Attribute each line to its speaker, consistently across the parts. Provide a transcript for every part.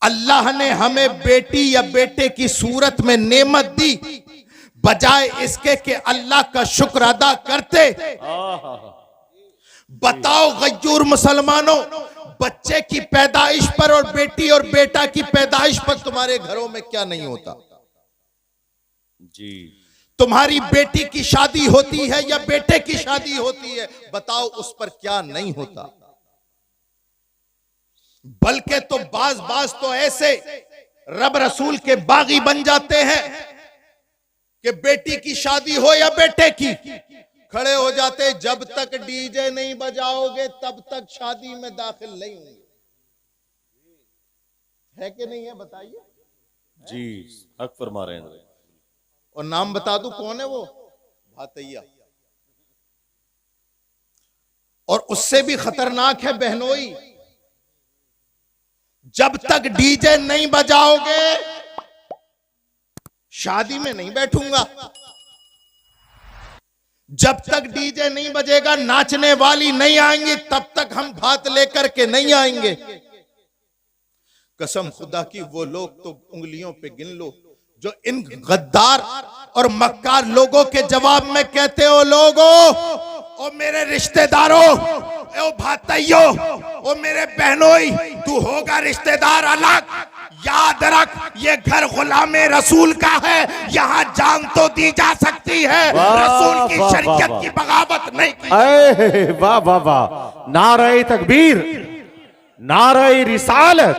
Speaker 1: अल्लाह ने हमें बेटी या बेटे की सूरत में नेमत दी, बजाय इसके कि अल्लाह का शुक्र अदा करते। बताओ गय्यूर मुसलमानों, बच्चे की पैदाइश पर और बेटी और बेटा की पैदाइश पर तुम्हारे घरों में क्या नहीं होता
Speaker 2: जी?
Speaker 1: तुम्हारी बेटी की शादी होती है या बेटे की शादी होती है, बताओ उस पर क्या नहीं होता। बल्कि तो बाज तो ऐसे रब रसूल के बागी बन जाते हैं कि बेटी की शादी हो या बेटे की, खड़े हो जाते, जब तक डीजे नहीं बजाओगे तब तक शादी में दाखिल नहीं होंगे। है कि नहीं है, बताइए
Speaker 2: जी, हक फरमा रहे हैं।
Speaker 1: और नाम बता दूं कौन है वो? भातैया। और उससे भी खतरनाक है बहनोई, जब तक डीजे नहीं बजाओगे शादी में नहीं बैठूंगा। जब तक डीजे नहीं बजेगा, नाचने वाली नहीं आएंगी, तब तक हम भात लेकर के नहीं आएंगे। कसम खुदा की, वो लोग तो उंगलियों पे गिन लो जो इन गद्दार और मक्कार लोगों के जवाब में कहते हो, लोगों ओ मेरे रिश्तेदारों, ओ भाइयों, ओ मेरे बहनोई, तू होगा रिश्तेदार अलग, याद रख ये घर गुलामे रसूल का है, यहाँ जान तो दी जा सकती है, रसूल की शरीयत की बगावत नहीं की।
Speaker 3: वाह वाह वाह, नारे तकबीर, नारे रिसालत,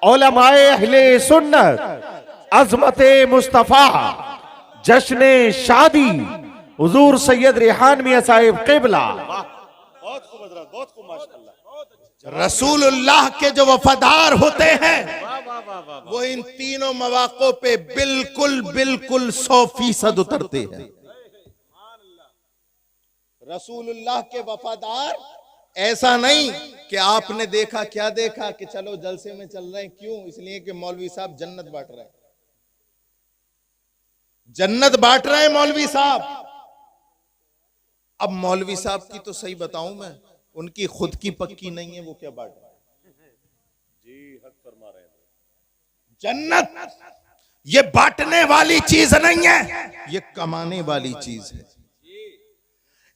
Speaker 3: उलमाए अहले सुन्नत, अज़मते मुस्तफा, जश्ने शादी हुजूर सैयद रेहान मियां साहिब क़िबला।
Speaker 2: बहुत खूब हज़रत, बहुत खूब माशाअल्लाह।
Speaker 1: रसूलुल्लाह के जो वफादार होते हैं वो इन तीनों मौक़ों पे बिल्कुल बिल्कुल 100% उतरते हैं। रसूलुल्लाह के वफादार, ऐसा नहीं कि आपने देखा क्या देखा कि चलो जलसे में चल रहे हैं, क्यों? इसलिए कि मौलवी साहब जन्नत बांट रहे हैं, जन्नत बांट रहे हैं मौलवी साहब। अब मौलवी साहब की तो सही बताऊं मैं, उनकी खुद की पक्की नहीं है, वो क्या बांट रहे हैं?
Speaker 2: जी, हक फरमा रहे हैं।
Speaker 1: जन्नत ये बांटने वाली चीज नहीं है, ये कमाने वाली चीज है।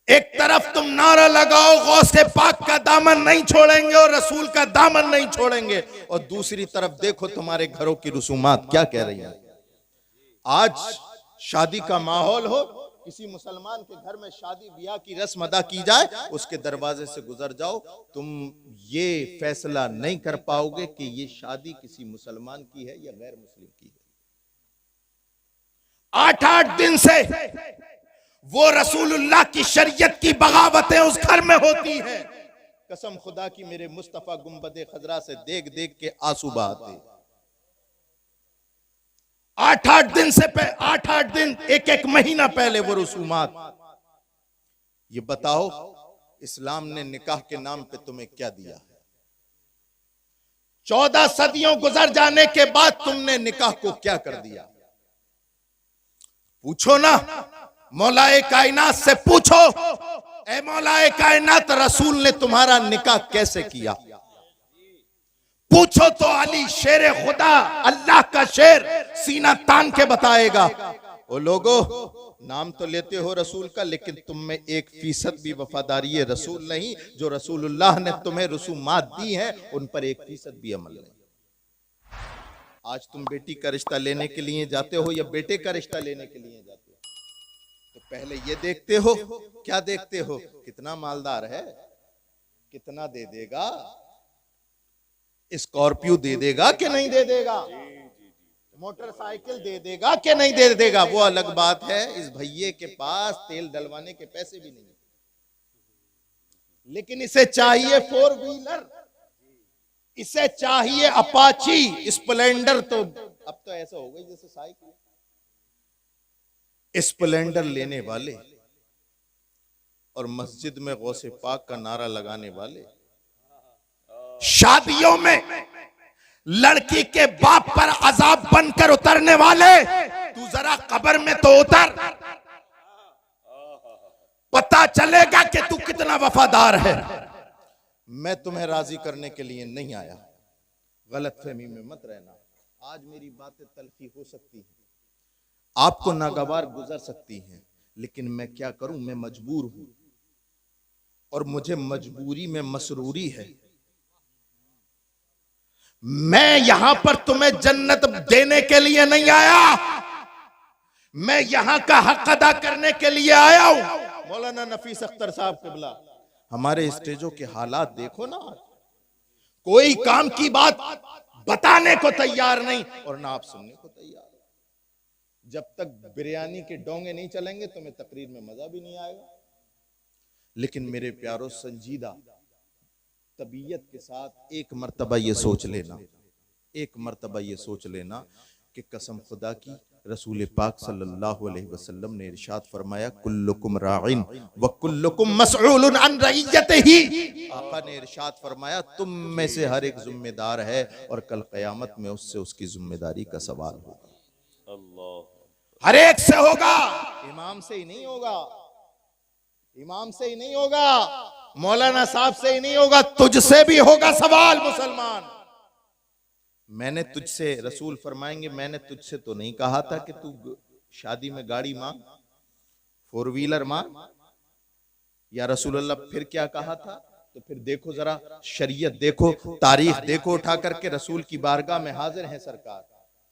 Speaker 1: एक तरफ तुम नारा लगाओ गौसे पाक का दामन नहीं छोड़ेंगे और रसूल का दामन नहीं छोड़ेंगे, और दूसरी तरफ देखो तुम्हारे घरों की रसूमात क्या कह रही है। आज शादी का माहौल हो, किसी मुसलमान के घर में शादी ब्याह की रस्म अदा की जाए, उसके दरवाजे से गुजर जाओ, तुम ये फैसला नहीं कर पाओगे कि ये शादी किसी मुसलमान की है या गैर मुस्लिम की है। 8-8 दिन से वो रसूलुल्लाह की शरीयत की बगावतें उस घर में होती हैं। कसम खुदा की, मेरे मुस्तफा गुंबदे खजरा से देख देख के आंसू बहाते। 8-8 दिन से 8-8 दिन, एक महीना पहले वो रसूमात। ये बताओ इस्लाम ने निकाह के नाम पे तुम्हें क्या दिया है? 14 सदियों गुजर जाने के बाद तुमने निकाह को क्या कर दिया? पूछो ना, मौलाए कायनात से पूछो, ए मौलाए कायनात, रसूल ने तुम्हारा निकाह कैसे किया? पूछो तो अली शेर खुदा, अल्लाह का शेर, सीना तान के बताएगा। ओ लोगो, नाम तो लेते हो रसूल का, लेकिन तुम में 1% भी वफादारी रसूल नहीं। जो रसूलुल्लाह ने तुम्हें रसूमात दी हैं, उन पर 1% भी अमल नहीं। आज तुम बेटी का रिश्ता लेने के लिए जाते हो या बेटे का रिश्ता लेने के लिए जाते हो, तो पहले ये देखते हो, क्या देखते हो? कितना मालदार है, कितना दे देगा, स्कॉर्पियो दे देगा कि नहीं दे देगा, मोटरसाइकिल दे देगा कि नहीं दे देगा, वो अलग बात है। इस भैये के पास तेल डलवाने के पैसे भी नहीं, लेकिन इसे चाहिए 4 व्हीलर, इसे चाहिए अपाची, स्प्लेंडर। तो अब तो ऐसा हो गई जैसे साइकिल। स्प्लेंडर लेने वाले और मस्जिद में गौसे पाक का नारा लगाने वाले, शादियों में लड़की के बाप पर अजाब बनकर उतरने वाले, तू जरा कब्र में तो उतर, पता चलेगा कि तू कितना वफादार है। मैं तुम्हें राजी करने के लिए नहीं आया, गलतफहमी में मत रहना। आज मेरी बातें तलखी हो सकती हैं, आपको नागवार गुजर सकती हैं, लेकिन मैं क्या करूं, मैं मजबूर हूं और मुझे मजबूरी में मसरूरी है। मैं यहां पर तुम्हें जन्नत देने के लिए नहीं आया, मैं यहां का हक अदा करने के लिए आया हूं। मौलाना नफीस अख्तर साहब क़िबला, हमारे स्टेजों के हालात देखो ना, कोई काम की बात बताने को तैयार नहीं और ना आप सुनने को तैयार। जब तक बिरयानी के डोंगे नहीं चलेंगे तुम्हें तकरीर में मजा भी नहीं आएगा। लेकिन मेरे प्यारों, संजीदा तबीयत के साथ एक मर्तबा ये सोच लेना, एक मर्तबा ये सोच लेना कि कसम खुदा की, रसूल पाक सल्लल्लाहु अलैहि वसल्लम ने इरशाद फरमाया, कुल्लुकुम राइन व कुल्लुकुम मसऊलुन अन रइयतिही। आका ने इरशाद फरमाया, तुम में से हर एक जिम्मेदार है और कल क़यामत में उससे उसकी जिम्मेदारी का सवाल होगा। अल्लाह, हर एक से होगा, इमाम से ही नहीं होगा, इमाम से ही नहीं होगा, मौलाना साहब से ही नहीं होगा, तुझसे भी होगा सवाल। मुसलमान, मैंने तुझसे, रसूल फरमाएंगे, मैंने तुझसे तो नहीं कहा था कि तू शादी में गाड़ी मांग, 4 व्हीलर मांग, या रसूल अल्लाह फिर क्या कहा था? तो फिर देखो जरा, शरीयत देखो, तारीख देखो उठा करके। रसूल की बारगाह में हाजिर हैं सरकार,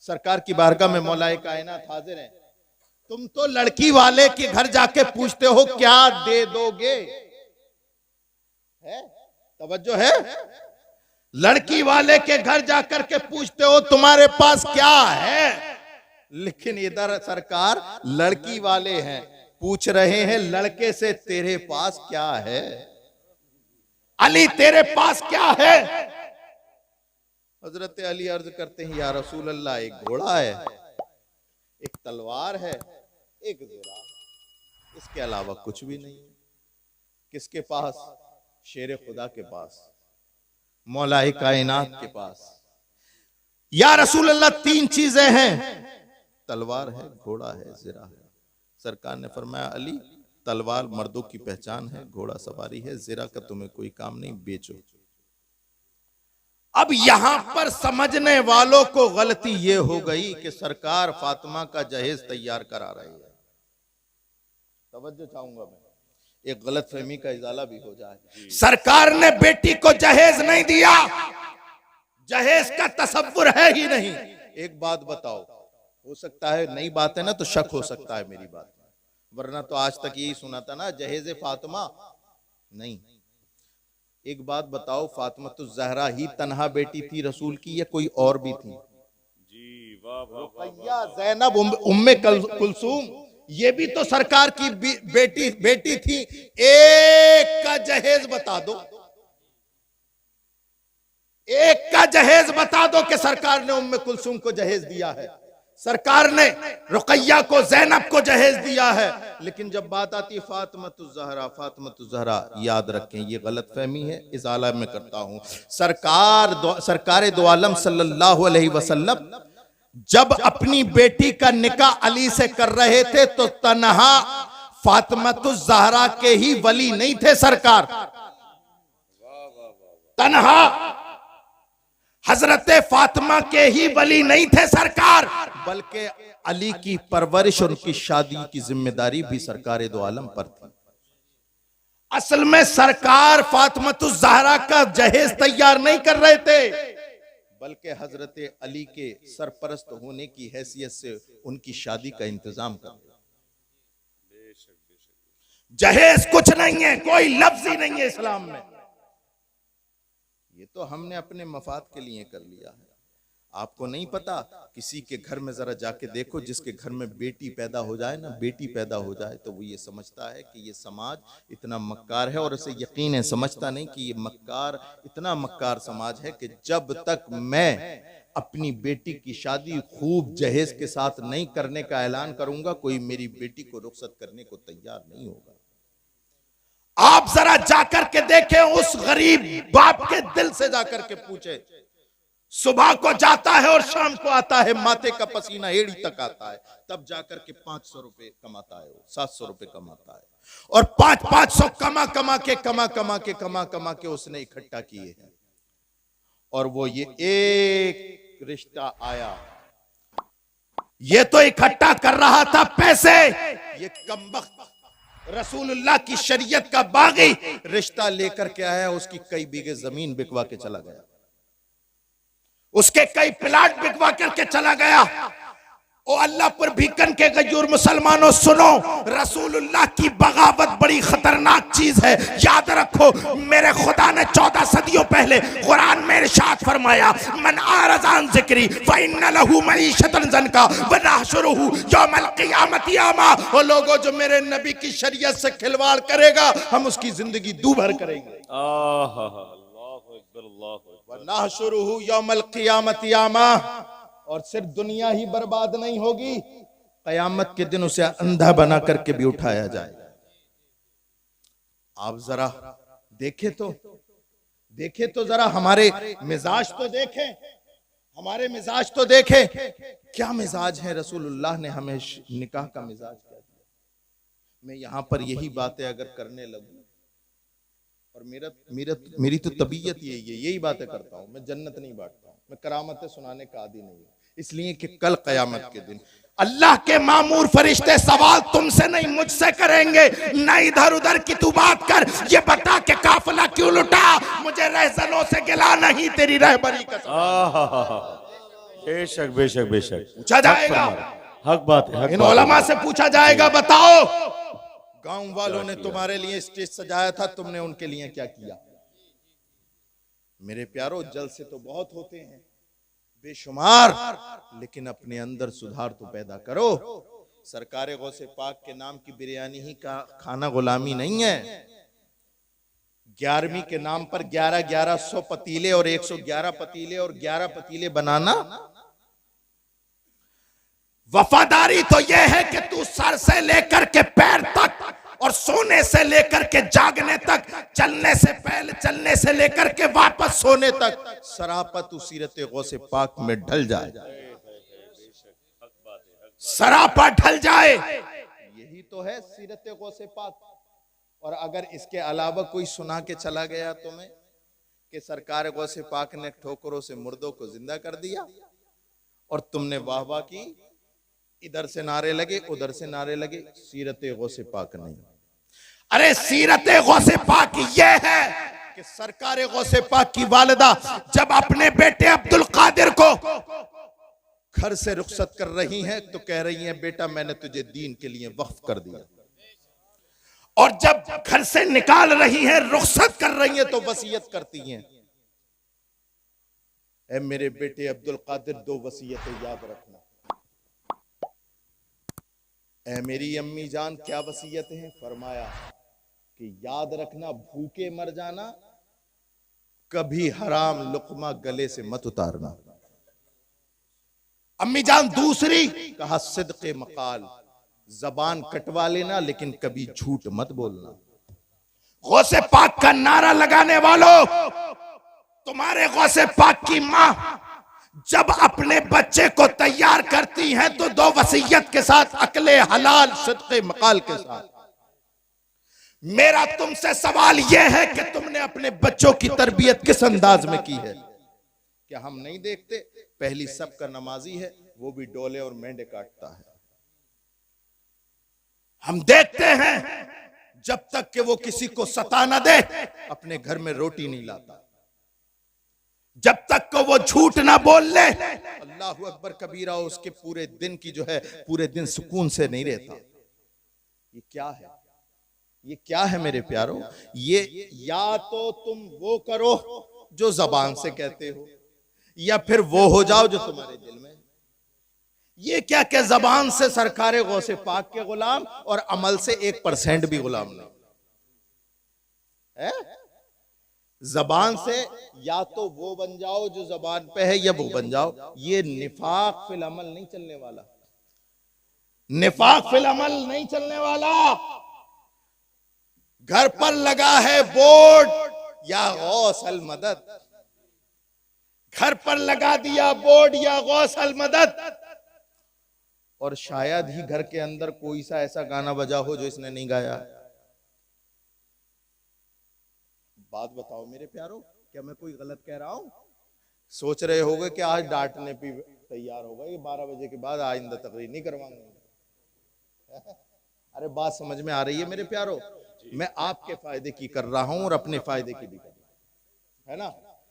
Speaker 1: सरकार की बारगाह में मौलाए कायनात हाजिर हैं। तुम तो लड़की वाले के घर जाके पूछते हो क्या दे दोगे, है तवज्जो है? लड़की वाले के घर जाकर के पूछते हो तुम्हारे पास क्या है, लेकिन इधर सरकार लड़की वाले हैं, पूछ रहे हैं लड़के से तेरे पास क्या है, अली तेरे पास क्या है? हजरत अली अर्ज करते हैं, या रसूल अल्लाह, एक घोड़ा है, एक तलवार है, एक ज़रा, इसके अलावा कुछ भी नहीं। किसके पास? शेर खुदा के पास, मौलाए कायनात के पास। या रसूल अल्लाह, 3 चीजें हैं, तलवार है, घोड़ा है, ज़रा है। सरकार ने फरमाया, अली तलवार मर्दों की पहचान है, घोड़ा सवारी है, ज़रा का तुम्हें कोई काम नहीं, बेचो। अब यहां पर समझने वालों को गलती यह हो गई कि सरकार फातिमा का जहेज तैयार करा रही है। तवज्जो चाहूंगा मैं, एक गलत फहमी का इजाला भी हो जाए। सरकार ने बेटी को जहेज नहीं दिया, जहेज का तसव्वुर है ही नहीं। एक बात बताओ, हो सकता है नई बात है ना, तो शक हो सकता है मेरी बात में, वरना तो आज तक यही सुना था ना, जहेज फातिमा नहीं। एक बात बताओ, फातिमा तो ज़हरा ही तन्हा बेटी थी रसूल की, या कोई और भी थी?
Speaker 2: जी वाह वाह,
Speaker 1: रुकैया, ज़ैनब, उम्मे कुलसूम, ये भी तो सरकार की बेटी थी। एक का जहेज बता दो, एक का जहेज बता दो कि सरकार ने उम्मे कुलसूम को जहेज दिया है, सरकार ने रुकैया को, ज़ैनब को जहेज दिया है। लेकिन जब बात आती है फातिमतुज़ ज़हरा, फातिमतुज़ ज़हरा, याद रखें ये गलत फहमी है, इज़ाला में करता हूं। सरकार दो आलम सल्लल्लाहु अलैहि वसल्लम जब अपनी बेटी का निकाह अली से कर रहे थे तो तन्हा फातिमतुज़ ज़हरा के ही वली नहीं थे सरकार, तन्हा हजरत फातिमा के ही वली नहीं थे सरकार, बल्कि अली की परवरिश और उनकी शादी की जिम्मेदारी भी सरकार दो आलम पर थी। असल में सरकार फातिमतुज़ ज़हरा का जहेज तैयार नहीं कर रहे थे, बल्कि हजरत अली के सरपरस्त होने की हैसियत से उनकी शादी का इंतजाम कर रहे। जहेज कुछ नहीं है, कोई लफ्ज ही नहीं है इस्लाम में, ये तो हमने अपने मफाद के लिए कर लिया है। आपको नहीं पता, किसी के घर में जरा जाके देखो, जिसके घर में बेटी पैदा हो जाए ना, बेटी पैदा हो जाए, तो वो ये समझता है कि ये समाज इतना मक्कार है, और उसे यकीन है, समझता नहीं कि ये मक्कार, इतना मक्कार समाज है कि जब तक मैं अपनी बेटी की शादी खूब जहेज के साथ नहीं करने का ऐलान करूंगा, कोई मेरी बेटी को रुखसत करने को तैयार नहीं होगा। आप जरा जाकर के देखें, उस गरीब बाप के दिल से जाकर के पूछे, सुबह को जाता है और शाम को आता है, माथे का पसीना एड़ी तक आता है, तब जाकर के 500 रुपए कमाता है, वो 700 रुपए कमाता है, और 500 कमा के उसने इकट्ठा किए हैं। और वो ये एक रिश्ता आया, ये तो इकट्ठा कर रहा था पैसे, ये कमबख्त रसूलुल्लाह की शरीयत का बागी रिश्ता लेकर के आया, उसकी कई बीघे जमीन बिकवा के चला गया, उसके कई प्लाट बिकवा करके चला गया। ओ अल्लाह पर भीकन के गयूर मुसलमानों सुनो, रसूलुल्लाह की बगावत बड़ी खतरनाक चीज है, याद रखो। मेरे खुदा ने 14 सदियों पहले कुरान में इरशाद फरमाया, मन आरज़ान ज़िक्री फ़इन्न लहू मईशतन ज़नका व नहशुरुहु यौमल क़ियामति आमा। ओ लोगों, जो मेरे नबी की शरीयत से खिलवाड़ करेगा, हम उसकी जिंदगी दूभर करेंगे। व नहशुरुहु यौमल क़ियामति आमा। और सिर्फ दुनिया ही बर्बाद नहीं होगी, कयामत के दिन उसे अंधा बना करके भी उठाया जाएगा। आप जरा देखे तो जरा हमारे मिजाज तो देखें, हमारे मिजाज तो देखें, क्या मिजाज है। रसूलुल्लाह ने हमें निकाह का मिजाज क्या दिया। मैं यहां पर यही बातें अगर करने लगूं, और मेरी तो तबीयत यही है, यही बातें करता हूं, मैं जन्नत नहीं बांटता हूं, मैं करामतें सुनाने का आदी नहीं हूं, इसलिए कि कल कयामत के दिन अल्लाह के मामूर फरिश्ते सवाल तुमसे नहीं मुझसे करेंगे। न इधर उधर की तू बात कर, ये बता के काफिला क्यों लुटा, मुझे रहजनों से गिला नहीं, तेरी रहबरी का
Speaker 3: बेशक बेशक बेशक
Speaker 1: पूछा जाएगा।
Speaker 3: हक बात है,
Speaker 1: इन उलमा से पूछा जाएगा, बताओ गांव वालों ने तुम्हारे लिए स्टेज सजाया था, तुमने उनके लिए क्या किया। मेरे प्यारो, जल से तो बहुत होते हैं बेशुमार, लेकिन अपने अंदर सुधार तो पैदा करो। सरकार गौसे पाक के नाम की बिरयानी ही का खाना गुलामी नहीं है। 11वीं के नाम पर 1100 पतीले और 111 पतीले और 11 पतीले बनाना। वफादारी तो यह है कि तू सर से लेकर के पैर तक और सोने से लेकर के जागने तक, चलने से पहले, चलने से लेकर के वापस सोने तक सरापा तू सीरत गौसे पाक में ढल जाए, सरापा ढल जाए। यही तो है सीरत गौसे पाक। और अगर इसके अलावा कोई सुना के चला गया तुम्हें कि सरकार गौसे पाक ने ठोकरों से मुर्दों को जिंदा कर दिया, और तुमने वाह वाह की, इधर से नारे लगे उधर से नारे लगे, सीरत गौसे पाक नहीं। अरे सीरत गौसे पाक ये है कि सरकार गौसे पाक की वालिदा जब अपने बेटे अब्दुल कादिर को घर से रुखसत कर रही हैं, तो कह रही हैं, बेटा मैंने तुझे दीन के लिए वक्फ कर दिया। और जब घर से निकाल रही हैं, रुखसत कर रही हैं, तो वसीयत करती हैं, ऐ मेरे बेटे अब्दुल कादिर, 2 वसीयतें याद रखना। ऐ मेरी अम्मी जान, क्या वसीयत है। फरमाया कि याद रखना, भूखे मर जाना, कभी हराम लुकमा गले से मत उतारना। अम्मी जान दूसरी, कहा सिद्क़े मकाल, जबान कटवा लेना लेकिन कभी झूठ मत बोलना। गौसे पाक का नारा लगाने वालों, तुम्हारे गौसे पाक की मां जब अपने बच्चे को तैयार करती हैं तो 2 वसीयत के साथ, अकले हलाल सिद्क़े मकाल के साथ। मेरा तुमसे सवाल यह है कि तुमने अपने बच्चों की तरबियत किस अंदाज में की है। क्या हम नहीं देखते, पहली सब का नमाजी है, वो भी डोले और मेंढे काटता है। हम देखते हैं जब तक कि वो किसी को सता ना दे, अपने घर में रोटी नहीं लाता। जब तक को वो झूठ ना बोल ले, अल्लाह अकबर कबीरा, उसके पूरे दिन की जो है, पूरे दिन सुकून से नहीं रहता। ये क्या है, ये क्या है मेरे प्यारो। ये या तो तुम वो करो जो जबान से कहते हो, या फिर वो हो जाओ जो तुम्हारे दिल में। ये क्या कि जबान से सरकार गौसे पाक के गुलाम और अमल से 1% भी गुलाम नहीं है। जबान से या तो वो बन जाओ जो जबान पे है, या वो बन जाओ। ये निफाक फिल अमल नहीं चलने वाला, निफाक फिल अमल नहीं चलने वाला। घर पर लगा है बोर्ड, या गौस अल मदद, घर पर लगा दिया बोर्ड, या गौस अल मदद, और शायद ही घर के अंदर कोई सा ऐसा गाना बजा हो जो इसने नहीं गाया। बात बताओ मेरे प्यारो, क्या मैं कोई गलत कह रहा हूं? सोच रहे होगे कि आज डांटने पे तैयार होगा ये 12 बजे के बाद आइंदा तकरीर नहीं करवाऊंगा। अरे बात समझ में आ रही है मेरे प्यारो? मैं आपके फायदे की कर रहा हूं और अपने फायदे की भी कर रहा हूं, है ना?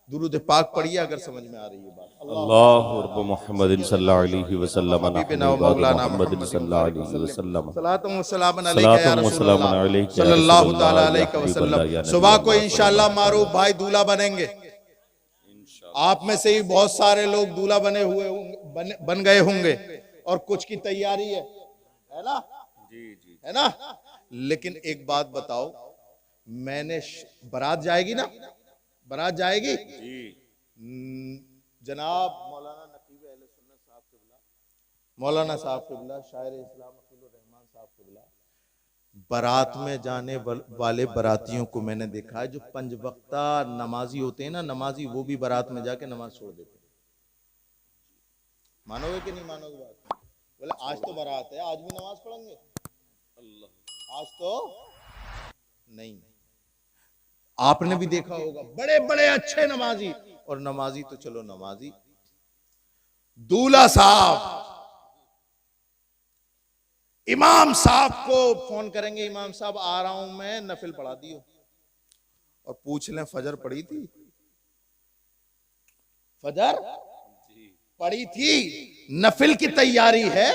Speaker 1: दुरूद पाक पढ़िए अगर समझ में आ रही है बात।
Speaker 3: अल्लाह रब्ब मुहम्मद सल्लल्लाहु अलैहि वसल्लम
Speaker 1: हबीबना व मौलाना
Speaker 3: मुहम्मद सल्लल्लाहु अलैहि वसल्लम
Speaker 1: सलातुम व सलामुन अलैका या
Speaker 3: सलातुम व सलामुन
Speaker 1: रसूलल्लाह
Speaker 3: अलैका या
Speaker 1: सल्लल्लाहु
Speaker 3: रसूलल्लाह
Speaker 1: ताला
Speaker 3: या
Speaker 1: अलैहि
Speaker 3: हबीबल्लाह या
Speaker 1: वसल्लम।
Speaker 3: नबी
Speaker 1: सुबह को
Speaker 3: अल्लाह
Speaker 1: इंशाअल्लाह मारूफ भाई दूल्हा बनेंगे। आप में से ही बहुत सारे लोग दूल्हा बने हुए बन गए होंगे और कुछ की तैयारी है ना? जी है ना? लेकिन एक बात बताओ, मैंने बारात जाएगी ना? बारात जाएगी जी। जनाब मौलाना नकीब अहले सुन्नत साहब किबला, मौलाना साहब किबला, शायर इस्लाम अकीलुर रहमान साहब किबला, बारात में जाने वाले बारातियों को मैंने देखा है जो 5 वक्ता नमाजी होते हैं ना, नमाजी, वो भी बारात में जाके नमाज छोड़ देते हैं। मानोगे कि नहीं मानोगे बात? बोले आज तो बारात है, आज भी नमाज पढ़ेंगे? आज तो नहीं। आपने भी देखा होगा बड़े बड़े अच्छे नमाजी, और नमाजी तो चलो नमाजी, दूल्हा साहब इमाम साहब को फोन करेंगे, इमाम साहब आ रहा हूं मैं, नफिल पढ़ा दियो। और पूछ लें फजर पढ़ी थी? फजर पढ़ी थी? नफिल की तैयारी है,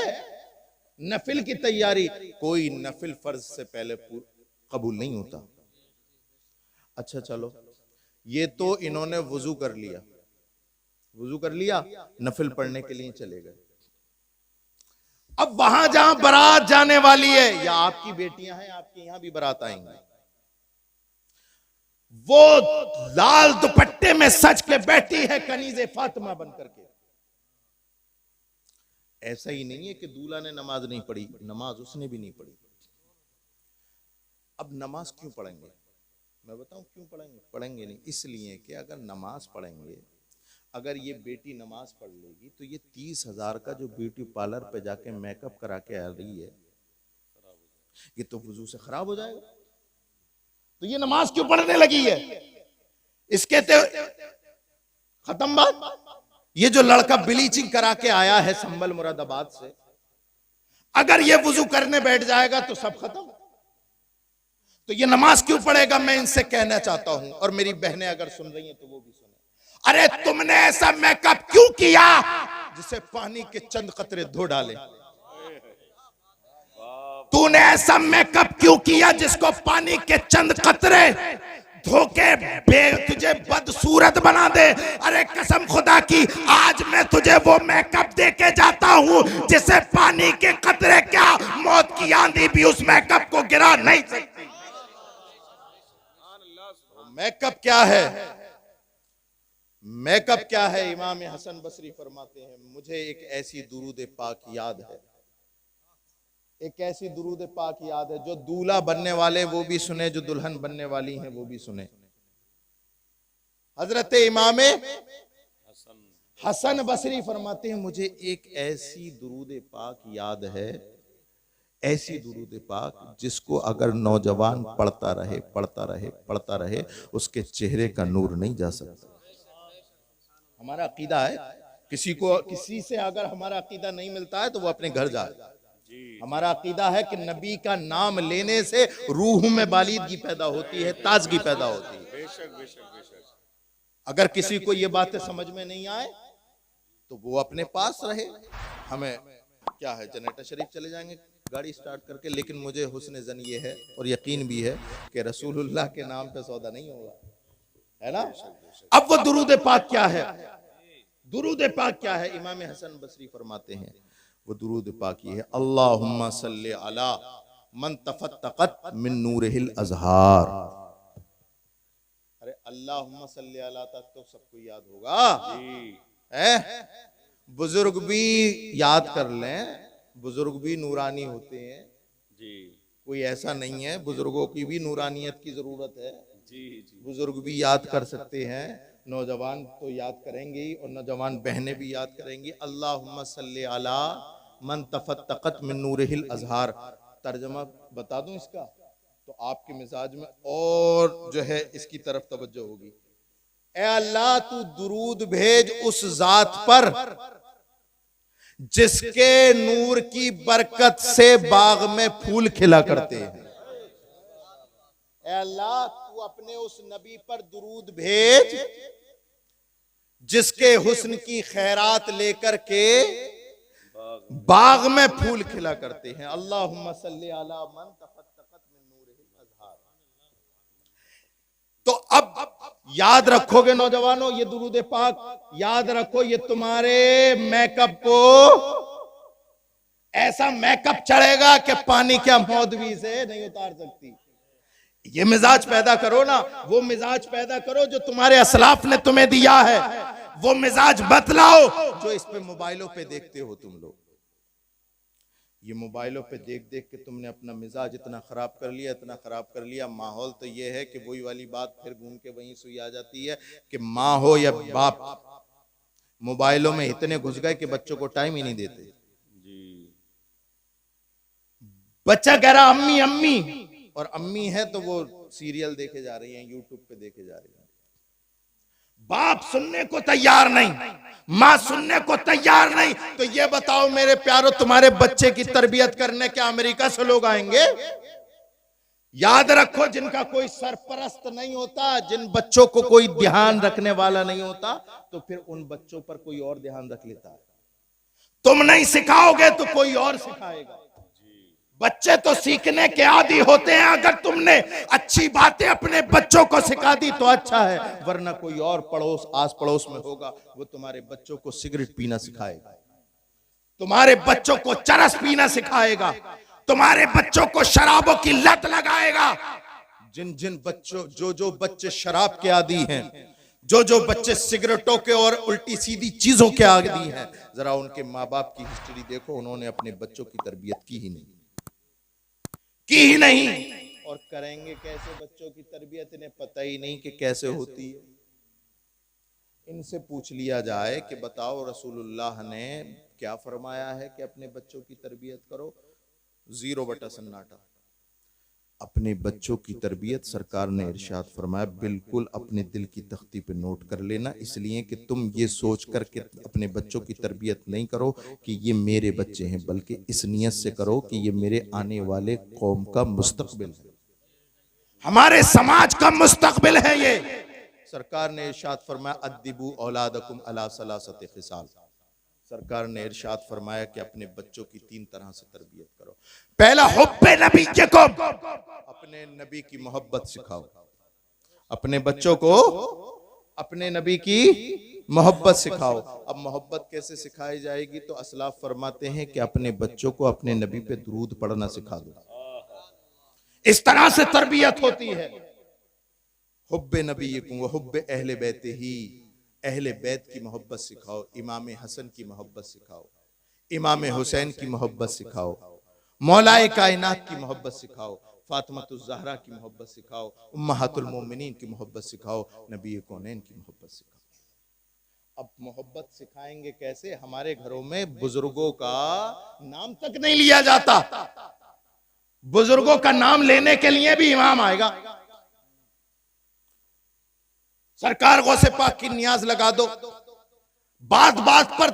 Speaker 1: नफिल की तैयारी। कोई नफिल फर्ज से पहले कबूल नहीं होता। अच्छा चलो, ये तो इन्होंने वुजू कर लिया, वुजू कर लिया, नफिल पढ़ने के लिए चले गए। अब वहां जहां बारात जाने वाली है, या आपकी बेटियां हैं, आपके यहां भी बारात आएंगी, वो लाल दुपट्टे में सज के बैठी है कनीज़े फातिमा बन करके। ऐसा ही नहीं है कि दूल्हा ने नमाज नहीं पढ़ी, नमाज उसने भी नहीं पढ़ी। अब नमाज क्यों पढ़ेंगे? मैं बताऊं क्यों पढ़ेंगे? पढ़ेंगे नहीं इसलिए कि अगर नमाज पढ़ेंगे, अगर ये बेटी नमाज पढ़ लेगी तो ये 30,000 का जो ब्यूटी पार्लर पे जाके मेकअप करा के आ रही है, ये तो वुजू से खराब हो जाएगा। तो ये नमाज क्यों पढ़ने लगी है? इसके तो खत्म बात। ये जो लड़का ब्लीचिंग करा के आया है संभल मुरादाबाद से, अगर ये वुजू करने बैठ जाएगा तो सब खत्म। तो ये नमाज क्यों पढ़ेगा? मैं इनसे कहना चाहता हूं, और मेरी बहनें अगर सुन रही हैं तो वो भी सुने। अरे तुमने ऐसा मेकअप क्यों किया जिसे पानी के चंद कतरे धो डाले? तूने ऐसा मेकअप क्यों किया जिसको पानी के चंद कतरे धोके तुझे बदसूरत बना दे? अरे कसम खुदा की, आज मैं तुझे वो मेकअप दे के जाता हूं जिसे पानी के कतरे क्या, मौत की आंधी भी उस मेकअप को गिरा नहीं सकती। मेकअप क्या है? मेकअप क्या है? इमाम हसन बसरी फरमाते हैं, मुझे एक ऐसी दुरूद पाक याद है, एक ऐसी दुरूद पाक याद है जो दूल्हा बनने वाले वो भी सुने, जो दुल्हन बनने वाली हैं वो भी सुने। हजरत इमाम हसन बसरी फरमाते हैं, मुझे एक ऐसी दुरूद पाक याद है, ऐसी दुरूद पाक जिसको अगर नौजवान पढ़ता रहे पढ़ता रहे पढ़ता रहे, उसके चेहरे का नूर नहीं जा सकता। हमारा अकीदा है, किसी से अगर हमारा अकीदा नहीं मिलता है तो वो अपने घर जाए। हमारा अकीदा है कि नबी का नाम लेने से रूह में बालिदगी पैदा होती है, ताजगी पैदा होती है। बेशक बेशक बेशक। अगर किसी को ये बातें समझ में नहीं आए तो वो अपने पास रहे। हमें क्या है, जनरेटर शरीफ चले जाएंगे गाड़ी स्टार्ट करके, लेकिन मुझे हुस्न ज़न ये है और यकीन भी है कि रसूलुल्लाह के नाम पे सौदा नहीं होगा, है ना? अब वो दुरूद पाक क्या है? दुरूद पाक क्या है? इमाम हसन बसरी फरमाते हैं, वो दुरूद पाक ये है, अल्लाहुम्मा सल्ली अला मन तफत्तकत मिन नूरिहिल अज़हार। अरे अल्लाहुम्मा सल्ली अला तक तो सबको याद होगा है? बुजुर्ग भी याद कर लें, बुजुर्ग भी नूरानी होते हैं जी। कोई ऐसा नहीं है, बुजुर्गों की भी नूरानियत की जरूरत है जी। बुजुर्ग भी याद कर सकते हैं, नौजवान तो याद करेंगे और नौजवान बहनें भी याद करेंगी। अल्लाहुम्मा सल्ली अला मन तफत्तकत मिन नूरिहिल अज़हार। तर्जमा बता दूं इसका, तो आपके मिजाज में और जो है इसकी तरफ तवज्जो होगी। ए अल्लाह तू दुरूद भेज उस जात पर जिसके नूर की बरकत से बाग में फूल खिला करते हैं। ए अल्लाह तू अपने उस नबी पर दुरूद भेज जिसके हुस्न की खैरात लेकर के बाग में फूल खिला करते हैं। अल्लाहुम्मा सल्ली अला मन तफत्तकत मिन नूरिहिल अज़हार। तो अब याद रखोगे नौजवानों, ये दुरूद पाक याद रखो, ये तुम्हारे मेकअप को ऐसा मेकअप चढ़ेगा कि पानी क्या मौदवी से नहीं उतार सकती। ये मिजाज पैदा करो ना, वो मिजाज पैदा करो जो तुम्हारे असलाफ ने तुम्हें दिया है। वो मिजाज बतलाओ जो इस पे मोबाइलों पे देखते हो तुम लोग। ये मोबाइलों पे देख देख के तुमने अपना मिजाज इतना खराब कर लिया, इतना खराब कर लिया। माहौल तो ये है कि वही वाली बात फिर घूम के वहीं सुई आ जाती है कि माँ हो या बाप मोबाइलों में इतने घुस गए कि बच्चों को टाइम ही नहीं देते। बच्चा कह रहा अम्मी अम्मी, और अम्मी है तो वो सीरियल देखे जा रही हैं, यूट्यूब पे देखे जा रही हैं। बाप सुनने को तैयार नहीं, माँ सुनने को तैयार नहीं। तो ये बताओ मेरे प्यारो, तुम्हारे बच्चे की तरबियत करने क्या अमेरिका से लोग आएंगे? याद रखो, जिनका कोई सरपरस्त नहीं होता, जिन बच्चों को कोई ध्यान रखने वाला नहीं होता, तो फिर उन बच्चों पर कोई और ध्यान रख लेता है। तुम नहीं सिखाओगे तो कोई और सिखाएगा। बच्चे तो सीखने के आदी होते हैं। अगर तुमने अच्छी बातें अपने बच्चों को सिखा दी तो अच्छा है, वरना कोई और पड़ोस आस पड़ोस में होगा, वो तुम्हारे बच्चों को सिगरेट पीना सिखाएगा, तुम्हारे बच्चों को चरस पीना सिखाएगा, तुम्हारे बच्चों को शराबों की लत लगाएगा। जिन जिन बच्चों जो बच्चे शराब के आदी हैं, जो बच्चे सिगरेटों के और उल्टी सीधी चीजों के आदी हैं, जरा उनके माँ बाप की हिस्ट्री देखो, उन्होंने अपने बच्चों की तरबियत की ही नहीं। और करेंगे कैसे बच्चों की तरबियत, इन्हें पता ही नहीं कि कैसे होती है। इनसे पूछ लिया जाए कि बताओ रसूलुल्लाह ने क्या फरमाया है कि अपने बच्चों की तरबियत करो, 0 सन्नाटा। अपने बच्चों की तरबियत सरकार ने इरशाद फरमाया बिल्कुल अपने दिल की तख्ती पे नोट कर लेना, इसलिए कि तुम ये सोच कर के अपने बच्चों की तरबियत नहीं करो कि ये मेरे बच्चे हैं, बल्कि इस नियत से करो कि ये मेरे आने वाले कौम का मुस्तकबिल है, हमारे समाज का मुस्तकबिल है। ये सरकार ने इरशाद फरमाया अद्दिबू औलादकुम अला सलासति खिसाल। सरकार ने इरशाद फरमाया कि अपने बच्चों की 3 तरह से तरबियत करो। पहला हुब्बे नबी को, अपने नबी की मोहब्बत सिखाओ। अपने बच्चों को अपने नबी की मोहब्बत सिखाओ। अब मोहब्बत कैसे सिखाई जाएगी? तो असलाफ फरमाते हैं कि अपने बच्चों को अपने नबी पे दुरूद पढ़ना सिखा दो। इस तरह से तरबियत होती है। हुब्बे नबी व हुब्बे अहले बैत ही, अहले बैत की मोहब्बत सिखाओ, इमाम हसन की मोहब्बत सिखाओ, इमाम हुसैन की मोहब्बत सिखाओ, मौलाए कायनात की मोहब्बत सिखाओ, फातिमातुज़ ज़हरा की मोहब्बत सिखाओ, उम्महातुल मोमिनीन की मोहब्बत सिखाओ, नबी कौनैन की मोहब्बत सिखाओ। अब मोहब्बत सिखाएंगे कैसे? हमारे घरों में बुजुर्गों का नाम तक नहीं लिया जाता। बुजुर्गों का नाम लेने के लिए भी इमाम आएगा। सरकार गौसे पाक की नियाज लगा दो। बात बात पर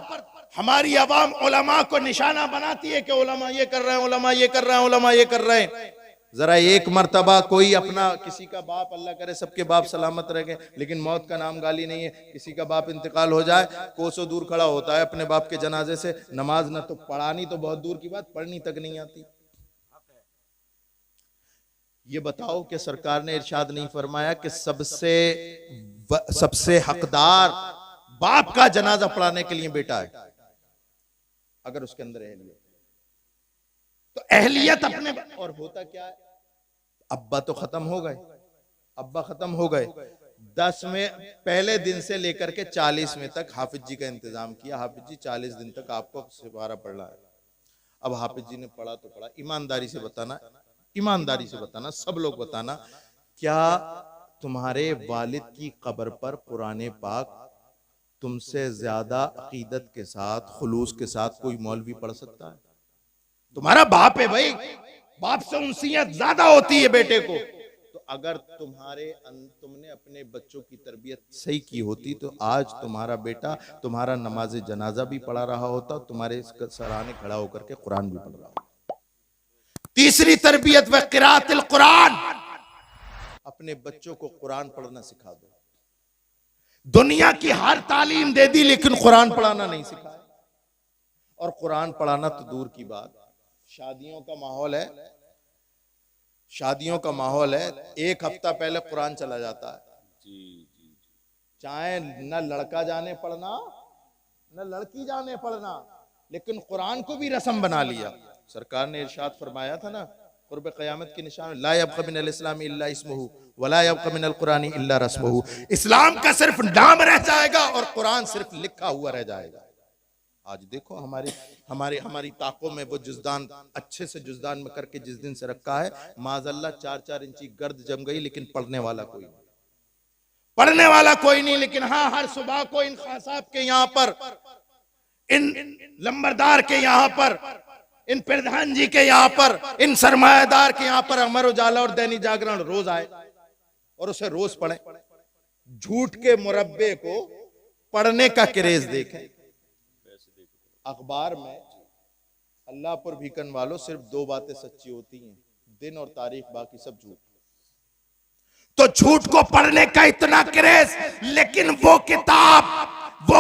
Speaker 1: हमारी अवाम उलमा को निशाना बनाती है कि उलमा ये कर रहे हैं, उलमा ये कर रहे हैं, उलमा ये कर रहे हैं। जरा एक मर्तबा कोई अपना किसी का बाप, अल्लाह करे सबके बाप सलामत रह गए, लेकिन मौत का नाम गाली नहीं है, किसी का बाप इंतकाल हो जाए, कोसों दूर खड़ा होता है अपने बाप के जनाजे से, नमाज ना तो पढ़ानी तो बहुत दूर की बात, पढ़नी तक नहीं आती। ये बताओ कि सरकार ने इरशाद नहीं फरमाया कि सबसे हकदार बाप का जनाजा पढ़ाने के लिए बेटा है, अगर उसके अंदर अहलियत। तो अहलियत अपने, और होता क्या है, अब्बा तो खत्म हो गए, अब्बा खत्म हो गए, 10 में पहले दिन से लेकर के 40वें तक हाफिज जी का इंतजाम किया। हाफिज जी 40 दिन तक आपको सिपारा पढ़ना है। अब हाफिज जी ने पढ़ा तो पढ़ा। ईमानदारी से बताना, ईमानदारी से बताना, सब लोग बताना, क्या तुम्हारे वालिद की कब्र पर कुरान पाक तुमसे ज्यादा अकीदत के साथ, खुलूस के साथ कोई मौलवी पढ़ सकता है? तुम्हारा बाप है भाई, बाप से उनसियत ज्यादा होती है बेटे को। तो अगर तुमने अपने बच्चों की तरबियत सही की होती तो आज तुम्हारा बेटा तुम्हारा नमाज जनाजा भी पढ़ा रहा होता, तुम्हारे सराहने खड़ा होकर के कुरान भी पढ़ रहा होता। तीसरी तरबियत व क़िराअतुल कुरान, अपने बच्चों को कुरान पढ़ना सिखा दो। दुनिया की हर तालीम दे दी लेकिन कुरान पढ़ाना नहीं सिखाया। और कुरान पढ़ाना तो दूर की बात, शादियों का माहौल है, शादियों का माहौल है, एक हफ्ता पहले कुरान चला जाता है। चाहे न लड़का जाने पढ़ना न लड़की जाने पढ़ना, लेकिन कुरान को भी रस्म बना लिया। सरकार ने इरशाद फरमाया था ना, कुर्ब क़यामत के निशान, ला यब्क़ा मिनल इस्लाम इल्ला इस्मुहु वला यब्क़ा मिनल कुरानी इल्ला रस्मुहु। इस्लाम का सिर्फ नाम रह जाएगा और कुरान सिर्फ लिखा हुआ रह जाएगा। आज देखो हमारी ताकों में वो जुज़दान अच्छे से जुज़दान में करके जिस दिन से रखा है, माज़अल्लाह 4-4 इंची गर्द जम गई, लेकिन पढ़ने वाला कोई नहीं, पढ़ने वाला कोई नहीं। लेकिन हाँ, हर सुबह को इन खान साहब के यहाँ पर, इन लंबरदार के यहाँ पर, इन प्रधान जी के यहाँ पर, इन सरमायादार के यहाँ पर अमर उजाला और दैनिक जागरण रोज आए और उसे रोज पढ़े। झूठ के मुरब्बे को पढ़ने का क्रेज देखें। अखबार में अल्लाह पर भीकन वालों सिर्फ 2 बातें सच्ची होती हैं, दिन और तारीख, बाकी सब झूठ। तो झूठ को पढ़ने का इतना क्रेज, लेकिन वो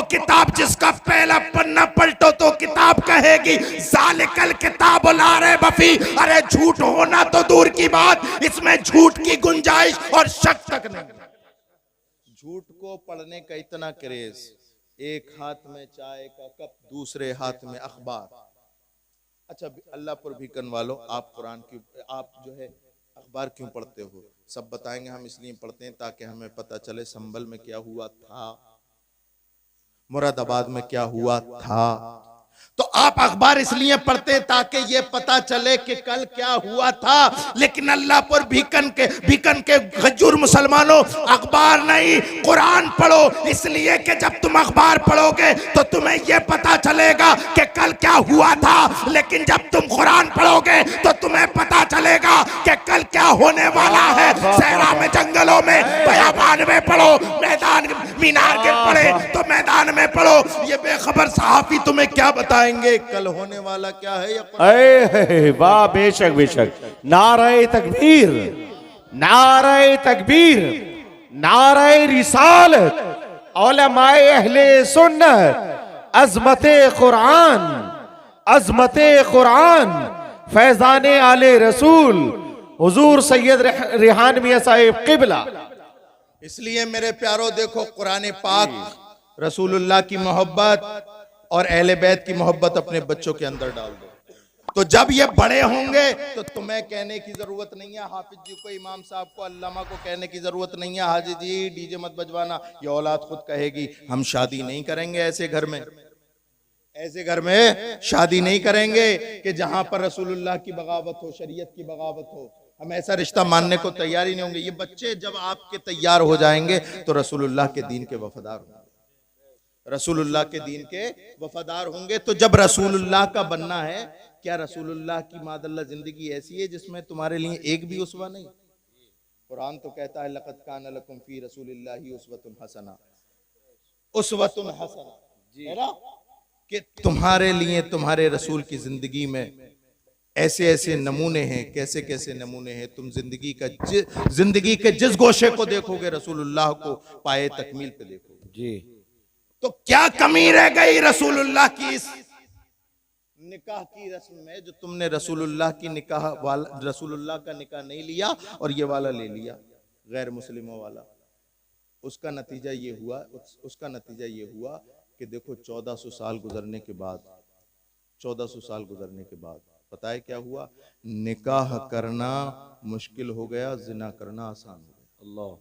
Speaker 1: किताब जिसका पहला पन्ना पलटो तो किताब कहेगी ज़ालिकल किताब ला रैब फी। अरे झूठ होना तो दूर की बात, इसमें झूठ की गुंजाइश और शक तक नहीं। झूठ को पढ़ने का इतना क्रेज, एक हाथ में चाय का कप, दूसरे हाथ में अखबार। अच्छा अल्लाह पर भीकन वालों, आप कुरान की, आप जो है अखबार क्यों पढ़ते हो? सब बताएंगे। हम इसलिए पढ़ते हैं ताकि हमें पता चले संभल में क्या हुआ था, मुरादाबाद में क्या हुआ था। तो आप अखबार इसलिए पढ़ते हैं ताकि ये पता चले कि कल क्या हुआ था। लेकिन अल्लाह पर भीकन के गज्जुर मुसलमानों, अखबार नहीं कुरान पढ़ो, इसलिए कि जब तुम अखबार पढ़ोगे तो तुम्हें ये पता चलेगा कि कल क्या हुआ था। लेकिन जब तुम कुरान पढ़ोगे तो तुम्हें पता चलेगा कि कल क्या होने वाला है। सहरा में, जंगलों में, बयाबान में पढ़ो, मैदान मीनार के पढ़े तो मैदान में पढ़ो। ये बेखबर सहाफी तुम्हें क्या बताएंगे कल होने वाला क्या है।
Speaker 3: वाह, बेशक बेशक। नारे तकबीर, नारे तकबीर, नारे रिसालत, उलमाए अहले सुन्नत, अज़मते कुरान, अज़मते कुरान, फैज़ाने आले रसूल, हुजूर सैयद रिहान मियां साहिब क़िबला।
Speaker 1: इसलिए मेरे प्यारो देखो, कुरान पाक, रसूलुल्लाह की मोहब्बत और अहले बैत की मोहब्बत अपने बच्चों के अंदर डाल दो। तो जब ये बड़े होंगे तो तुम्हें कहने की जरूरत नहीं है, हाफिज जी को, इमाम साहब को, अल्लामा को कहने की जरूरत नहीं है, हाजी जी डीजे मत बजवाना। ये औलाद खुद कहेगी हम शादी नहीं करेंगे ऐसे घर में, ऐसे घर में शादी नहीं करेंगे कि जहां पर रसूलुल्लाह की बगावत हो, शरीयत की बगावत हो। हम ऐसा रिश्ता मानने को तैयार ही नहीं होंगे। ये बच्चे जब आपके तैयार हो जाएंगे तो रसूलुल्लाह के दीन के वफादार होंगे, रसूलुल्लाह के दीन के वफादार होंगे। तो जब रसूलुल्लाह का बनना है, क्या रसूलुल्लाह की मादल्ला जिंदगी ऐसी है जिसमें तुम्हारे लिए एक भी उसवा नहीं? कुरान तो कहता है लक़द कान लकुम फी रसूलिल्लाहि उस्वतुन हसना, उस्वतुन हसना, है ना, कि तुम्हारे लिए तुम्हारे रसूल की जिंदगी में ऐसे ऐसे नमूने हैं, कैसे कैसे नमूने हैं। तुम जिंदगी के जिस गोशे को देखोगे रसूलुल्लाह को पाए तकमील पे देखोगे जी। तो क्या कमी रह गई रसूलुल्लाह की इस निकाह की रस्म में, जो तुमने रसूलुल्लाह की निकाह वाला, रसूलुल्लाह का निकाह नहीं लिया और ये वाला ले लिया, गैर मुस्लिमों वाला। उसका नतीजा ये हुआ कि देखो 1400 साल गुजरने के बाद, 1400 साल गुजरने के बाद पता है क्या हुआ? निकाह करना मुश्किल हो गया, जिना करना आसान हो गया। अल्लाह,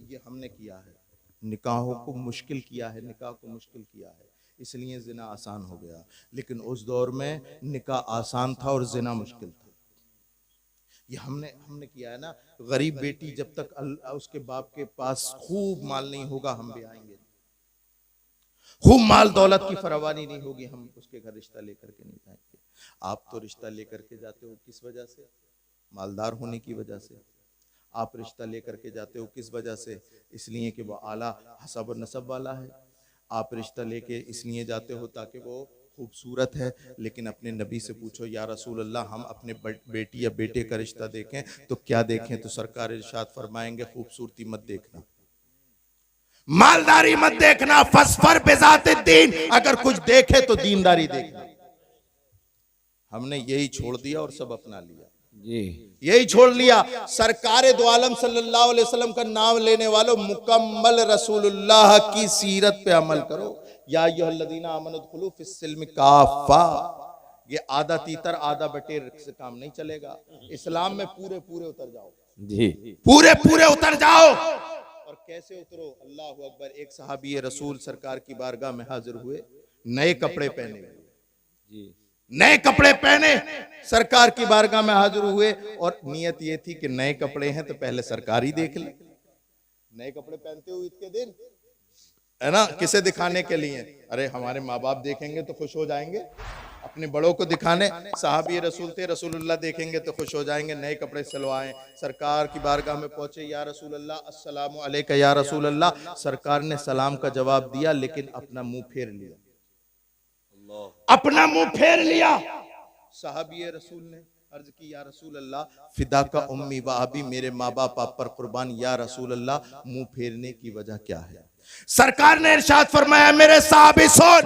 Speaker 1: ये हमने किया है, निकाहों को मुश्किल किया है, निकाह को मुश्किल किया है, इसलिए जिना आसान हो गया। लेकिन उस दौर में निकाह आसान था और जिना मुश्किल था। ये हमने किया है ना। गरीब बेटी जब तक उसके बाप के पास खूब माल नहीं होगा, हम भी आएंगे, खूब माल दौलत की फरावानी नहीं होगी, हम उसके घर रिश्ता लेकर के नहीं जाएंगे। आप तो रिश्ता लेकर के जाते हो किस वजह से? मालदार होने की वजह से। आप रिश्ता लेकर के जाते हो किस वजह से? इसलिए कि वो आला हसब और नसब वाला है। आप रिश्ता लेके इसलिए जाते हो ताकि वो खूबसूरत है। लेकिन अपने नबी से पूछो, या रसूल अल्लाह, हम अपने बेटी या बेटे का रिश्ता देखें तो क्या देखें? तो सरकार इरशाद फरमाएंगे, खूबसूरती मत देखना, मालदारी मत देखना, फसफर बेजाते दीन, अगर कुछ देखे तो दीनदारी देखना। हमने यही छोड़ दिया और सब अपना लिया
Speaker 3: जी।
Speaker 1: यही छोड़ लिया। सरकारे दो आलम सल्लल्लाहु अलैहि वसल्लम का नाम लेने वालों, मुकम्मल रसूलुल्लाह की सीरत पे अमल करो। या अय्युहल्लज़ीना आमनु दुखुलू फिस्सिल्मि काफ़ा। ये आधा तीतर आधा बटेर से काम नहीं चलेगा। इस्लाम में पूरे पूरे उतर जाओ
Speaker 3: जी,
Speaker 1: पूरे पूरे उतर जाओ। और कैसे उतरो? अल्लाह अकबर। एक सहाबी रसूल सरकार की बारगाह में हाजिर हुए, नए कपड़े पहने जी, नए कपड़े पहने सरकार की बारगाह में हाजिर हुए। और नियत ये थी कि नए कपड़े हैं तो पहले सरकार ही देख ले। नए कपड़े पहनते हो ईद के दिन, है ना, किसे दिखाने के लिए? अरे हमारे माँ बाप देखेंगे तो खुश हो जाएंगे, अपने बड़ों को दिखाने। साहबी रसूल थे, रसूलुल्लाह देखेंगे तो खुश हो जाएंगे। नए कपड़े सिलवाएं, सरकार की बारगाह में पहुंचे, या रसूलल्लाह अस्सलामु अलैका या रसूलल्लाह। सरकार ने सलाम का जवाब दिया लेकिन अपना मुंह फेर लिया, अपना मुंह फेर लिया। साहबी रसूल ने अर्ज की, या रसूल अल्लाह, फिदा का उम्मी व अबी, मेरे माँ बाप आप पर कुर्बान, या रसूल अल्लाह, मुंह फेरने की वजह क्या है? सरकार ने इरशाद फरमाया, मेरे साहबी सुन,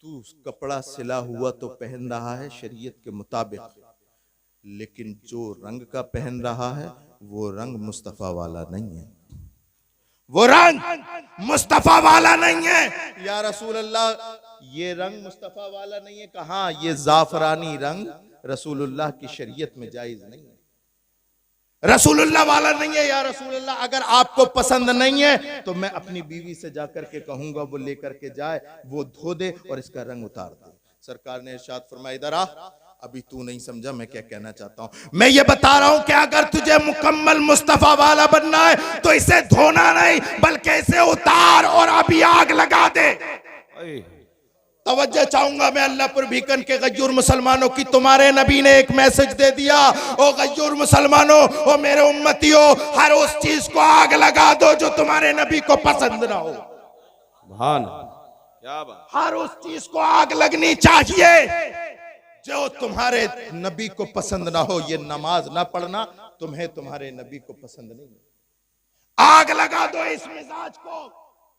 Speaker 1: तू कपड़ा सिला हुआ तो पहन रहा है शरीयत के मुताबिक, लेकिन जो रंग का पहन रहा है वो रंग मुस्तफा वाला नहीं है, वो रंग मुस्तफा वाला नहीं है। या रसूल अल्लाह, ये रंग मुस्तफा वाला नहीं है? कहाँ? ये जाफरानी रंग रसूलुल्लाह की शरीयत में जायज नहीं है, रसूलुल्लाह वाला नहीं है। या रसूल अल्लाह, अगर आपको पसंद नहीं है तो मैं अपनी बीवी से जाकर के कहूंगा वो लेकर के जाए, वो धो दे और इसका रंग उतार दे। सरकार ने इरशाद फरमाया, इधर आ, अभी तू नहीं समझा मैं क्या कहना चाहता हूं। मैं ये बता रहा हूं कि अगर तुझे मुकम्मल मुस्तफा वाला बनना है तो इसे धोना नहीं बल्कि इसे उतार और अभी आग लगा दे। तवज्जो चाहूंगा मैं अल्लाहपुर बीकन के गज्जूर मुसलमानों की, तुम्हारे नबी ने एक मैसेज दे दिया, ओ गज्जूर मुसलमानों, ओ मेरे उम्मतियों, हर उस चीज को आग लगा दो जो तुम्हारे नबी को पसंद ना हो।
Speaker 2: क्या बात।
Speaker 1: हर उस चीज को आग लगनी चाहिए जो तुम्हारे नबी को पसंद ना हो। ये नमाज ना पढ़ना तुम्हें तुम्हारे नबी को पसंद नहीं, आग लगा दो इस मिजाज को।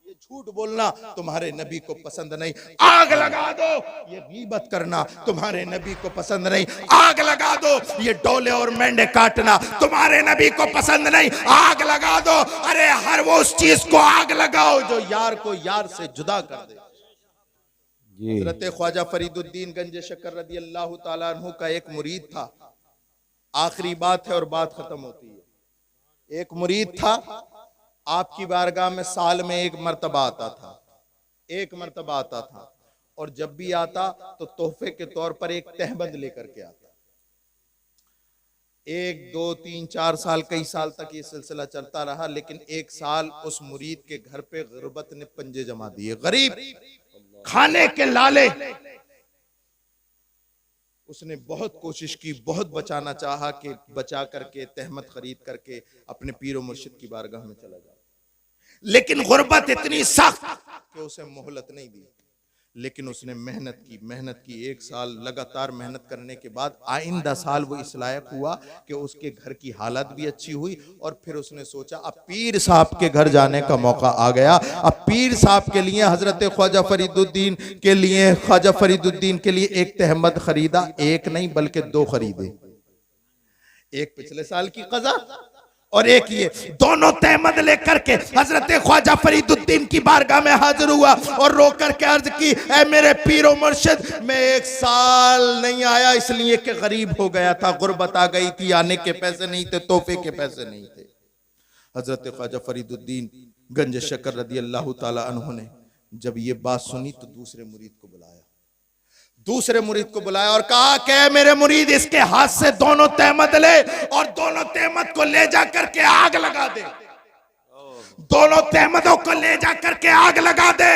Speaker 1: ये झूठ बोलना तुम्हारे नबी को पसंद नहीं, आग लगा दो। ये गीबत करना तुम्हारे नबी को पसंद नहीं, आग लगा दो। ये डोले और मेंढे काटना तुम्हारे नबी को पसंद नहीं, आग लगा दो। अरे हर वो उस चीज को आग लगाओ जो यार को यार से जुदा कर दे। हज़रत ख्वाजा फरीदुद्दीन गंज शकर रदी अल्लाह ताला अन्हु का एक मुरीद था। आखिरी बात है और बात खत्म होती है। एक मुरीद था, आपकी बारगाह में साल में एक मर्तबा आता था, एक मर्तबा आता था। और जब भी आता तो तोहफे के तौर पर एक तहबंद लेकर के आता। 1, 2, 3, 4 साल, कई साल तक ये सिलसिला चलता रहा। लेकिन एक साल उस मुरीद के घर पे गुर्बत ने पंजे जमा दिए, गरीब, खाने के लाले। उसने बहुत कोशिश की, बहुत बचाना चाहा कि बचा करके तहमत खरीद करके अपने पीरो मुर्शिद की बारगाह में चला जाए, लेकिन गुर्बत इतनी सख्त कि उसे मोहलत नहीं दी। लेकिन उसने मेहनत की 1 साल लगातार मेहनत करने के बाद आइंदा साल वो इस लायक हुआ कि उसके घर की हालत भी अच्छी हुई। और फिर उसने सोचा अब पीर साहब के घर जाने का मौका आ गया। अब पीर साहब के लिए, हजरत ख्वाजा फरीदुद्दीन के लिए, ख्वाजा फरीदुद्दीन के लिए एक तहमद खरीदा, एक नहीं बल्कि 2 खरीदे। एक पिछले साल की कज़ा और एक ये, दोनों तहमद लेकर के हजरत ख्वाजा फरीदुद्दीन की बारगाह में हाजिर हुआ और रो करके अर्ज की, ऐ मेरे पीरो मुर्शिद, मैं 1 साल नहीं आया इसलिए कि गरीब हो गया था, गुर्बत आ गई थी, आने के पैसे नहीं थे, तोहफे के पैसे नहीं थे। हजरत ख्वाजा फरीदुद्दीन गंज शकर रदी अल्लाह ताला अन्हु ने जब ये बात सुनी तो दूसरे मुरीद को बुलाया और कहा कि मेरे मुरीद, इसके हाथ से दोनों तहमत ले और दोनों तहमत को ले जा करके आग लगा दे, दोनों तहमतों को ले जा करके आग लगा दे।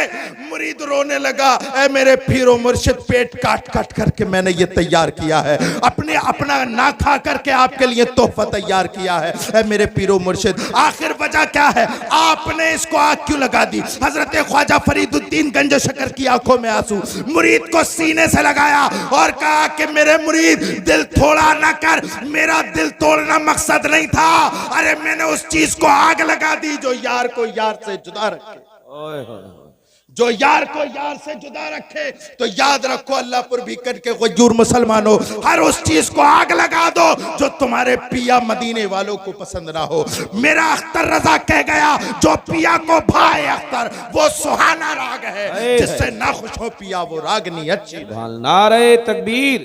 Speaker 1: मुरीद रोने लगा, ऐ मेरे पीरो मुर्शिद, पेट काट काट करके मैंने ये तैयार किया है, अपने अपना ना खा करके आपके लिए तोहफा तैयार किया है, ऐ मेरे पीरो मुर्शिद, आखिर वजह क्या है, आपने इसको आग क्यों लगा दी। हजरत ख्वाजा फरीदुद्दीन गंज शकर की आंखों में आंसू, मुरीद को सीने से लगाया और कहा कि मेरे मुरीद दिल थोड़ा ना कर, मेरा दिल तोड़ना मकसद नहीं था, अरे मैंने उस चीज को आग लगा दी जो यार को यार से जुदा रखे, जो यार को यार से जुदा रखे। तो याद रखो अल्लाह पर भी करके गयूर मुसलमानों, हर उस चीज को आग लगा दो जो तुम्हारे पिया मदीने वालों को पसंद ना हो। मेरा अख्तर रजा कह गया, जो पिया को भाई अख्तर वो सुहाना राग है, जिससे ना खुश हो पिया वो रागनी अच्छी।
Speaker 4: नारे तकबीर।